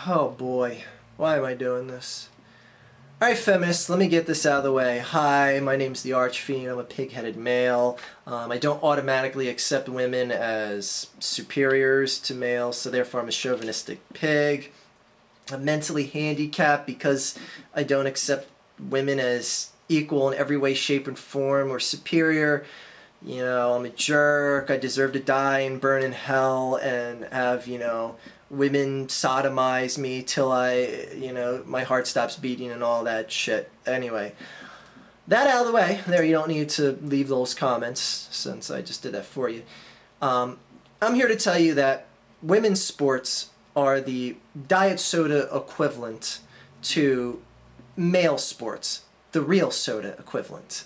Oh boy, why am I doing this? Alright feminists, let me get this out of the way. Hi, my name's the Archfiend, I'm a pig-headed male. I don't automatically accept women as superiors to males, so therefore I'm a chauvinistic pig. I'm mentally handicapped because I don't accept women as equal in every way, shape, and form, or superior. You know, I'm a jerk, I deserve to die and burn in hell and have, women sodomize me till my heart stops beating and all that shit. Anyway, that out of the way. There, you don't need to leave those comments since I just did that for you. I'm here to tell you that women's sports are the diet soda equivalent to male sports, the real soda equivalent.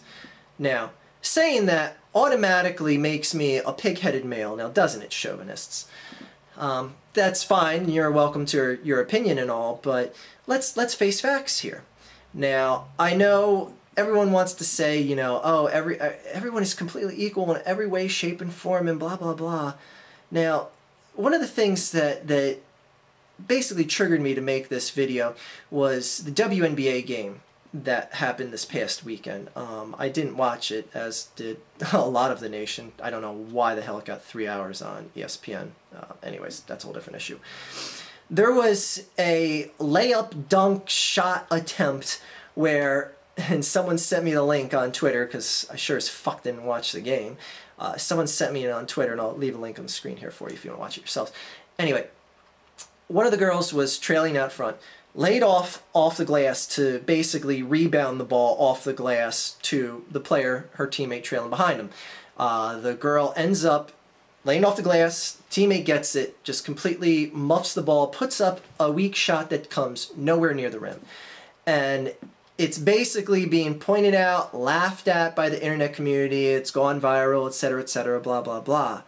Now, saying that automatically makes me a pig-headed male, now doesn't it, chauvinists? That's fine, you're welcome to your opinion and all, but let's face facts here. Now, I know everyone wants to say, oh, everyone is completely equal in every way, shape, and form, and blah, blah, blah. Now, one of the things that basically triggered me to make this video was the WNBA game that happened this past weekend. I didn't watch it, as did a lot of the nation. I don't know why the hell it got 3 hours on ESPN. Anyways, that's a whole different issue. There was a layup dunk shot attempt where, and someone sent me the link on Twitter, because I sure as fuck didn't watch the game. Someone sent me it on Twitter, and I'll leave a link on the screen here for you if you want to watch it yourselves. Anyway, one of the girls was trailing out front, laid off the glass to basically rebound the ball off the glass to the player, her teammate trailing behind him. The girl ends up laying off the glass, teammate gets it, just completely muffs the ball, puts up a weak shot that comes nowhere near the rim. And it's basically being pointed out, laughed at by the internet community, it's gone viral, etc., blah, blah, blah.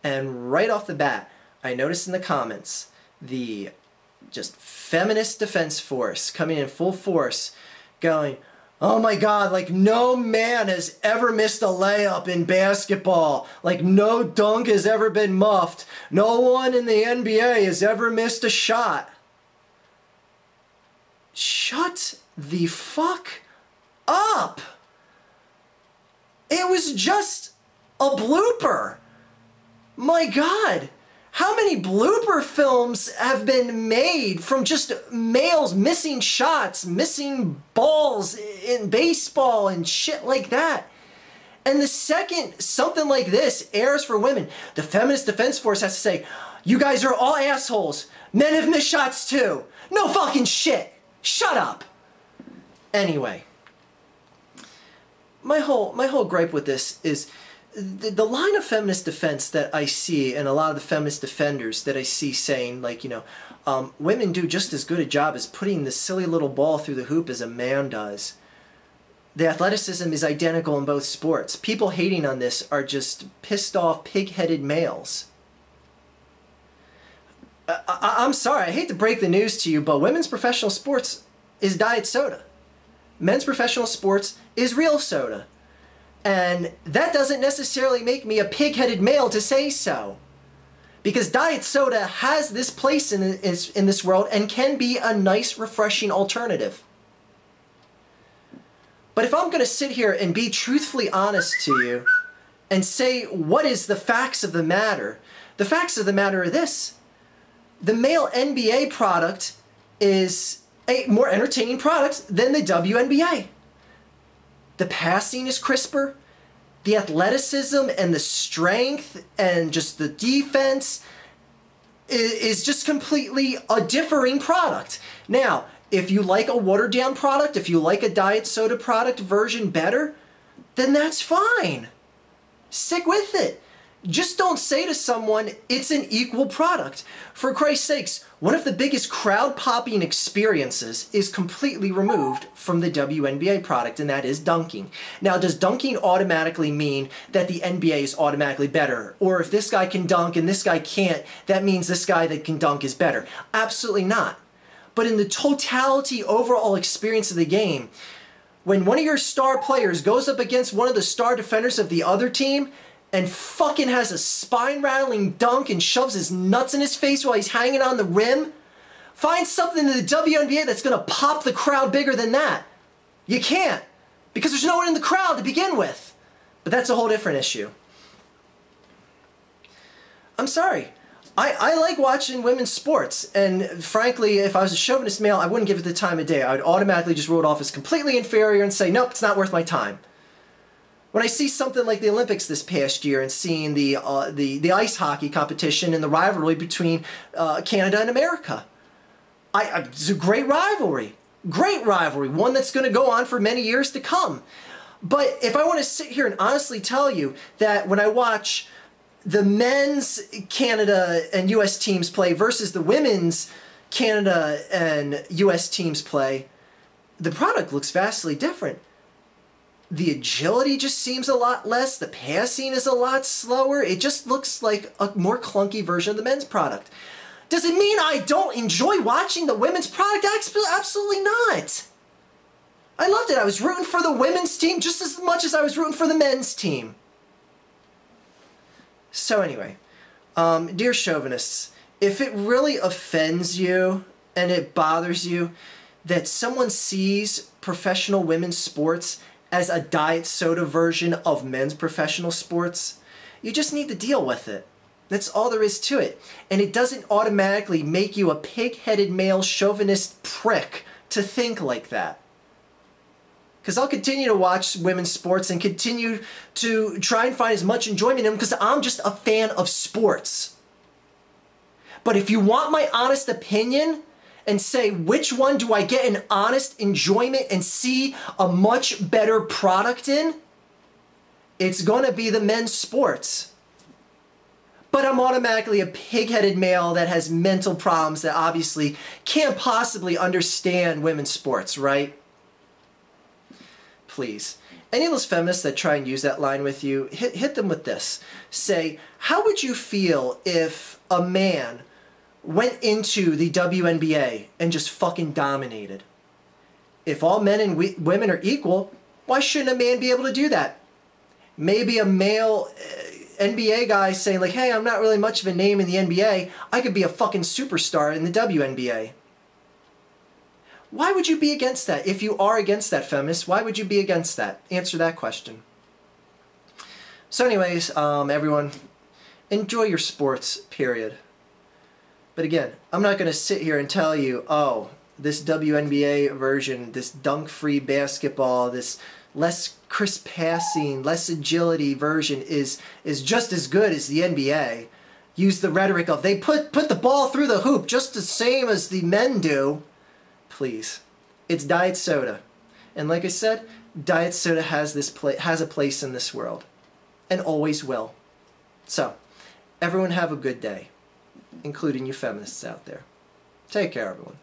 And right off the bat, I noticed in the comments, the just feminist defense force coming in full force, going, oh my god, like no man has ever missed a layup in basketball. Like no dunk has ever been muffed. No one in the NBA has ever missed a shot. Shut the fuck up. It was just a blooper. My god. How many blooper films have been made from just males missing shots, missing balls in baseball and shit like that? And the second something like this airs for women, the feminist defense force has to say, you guys are all assholes. Men have missed shots too. No fucking shit. Shut up. Anyway, my whole gripe with this is the line of feminist defense that I see, and a lot of the feminist defenders that I see saying, like, women do just as good a job as putting this silly little ball through the hoop as a man does. The athleticism is identical in both sports. People hating on this are just pissed off, pig-headed males. I'm sorry, I hate to break the news to you, but women's professional sports is diet soda. Men's professional sports is real soda. And that doesn't necessarily make me a pig-headed male to say so. Because diet soda has this place in this world and can be a nice, refreshing alternative. But if I'm going to sit here and be truthfully honest to you and say what is the facts of the matter, the facts of the matter are this. The male NBA product is a more entertaining product than the WNBA. The passing is crisper, the athleticism and the strength and just the defense is just completely a differing product. Now, if you like a watered down product, if you like a diet soda product version better, then that's fine. Stick with it. Just don't say to someone, it's an equal product. For Christ's sakes, one of the biggest crowd-popping experiences is completely removed from the WNBA product, and that is dunking. Now, does dunking automatically mean that the NBA is automatically better? Or if this guy can dunk and this guy can't, that means this guy that can dunk is better? Absolutely not. But in the totality, overall experience of the game, when one of your star players goes up against one of the star defenders of the other team, and fucking has a spine-rattling dunk and shoves his nuts in his face while he's hanging on the rim, Find something in the WNBA that's going to pop the crowd bigger than that. You can't, because there's no one in the crowd to begin with. But that's a whole different issue. I'm sorry. I like watching women's sports, and frankly, if I was a chauvinist male, I wouldn't give it the time of day. I would automatically just rule it off as completely inferior and say, nope, it's not worth my time. When I see something like the Olympics this past year and seeing the ice hockey competition and the rivalry between Canada and America, it's a great rivalry. Great rivalry, one that's going to go on for many years to come. But if I want to sit here and honestly tell you that when I watch the men's Canada and U.S. teams play versus the women's Canada and U.S. teams play, the product looks vastly different. The agility just seems a lot less. The passing is a lot slower. It just looks like a more clunky version of the men's product. Does it mean I don't enjoy watching the women's product? Absolutely not. I loved it. I was rooting for the women's team just as much as I was rooting for the men's team. So anyway, dear chauvinists, if it really offends you and it bothers you that someone sees professional women's sports as a diet soda version of men's professional sports, you just need to deal with it. That's all there is to it. And it doesn't automatically make you a pig-headed male chauvinist prick to think like that. Because I'll continue to watch women's sports and continue to try and find as much enjoyment in them because I'm just a fan of sports. But if you want my honest opinion and say which one do I get an honest enjoyment and see a much better product in, it's going to be the men's sports. But I'm automatically a pig-headed male that has mental problems that obviously can't possibly understand women's sports, right? Please. Any of those feminists that try and use that line with you, hit them with this. Say, how would you feel if a man went into the WNBA and just fucking dominated? If all men and women are equal, why shouldn't a man be able to do that? Maybe a male NBA guy saying like, hey, I'm not really much of a name in the NBA, I could be a fucking superstar in the WNBA. Why would you be against that? If you are against that, feminists, why would you be against that? Answer that question. So anyways, everyone, enjoy your sports, period. But again, I'm not going to sit here and tell you, oh, this WNBA version, this dunk-free basketball, this less crisp passing, less agility version is just as good as the NBA. Use the rhetoric of, they put the ball through the hoop just the same as the men do. Please. It's diet soda. And like I said, diet soda has a place in this world. And always will. So, everyone have a good day. Including you feminists out there. Take care, everyone.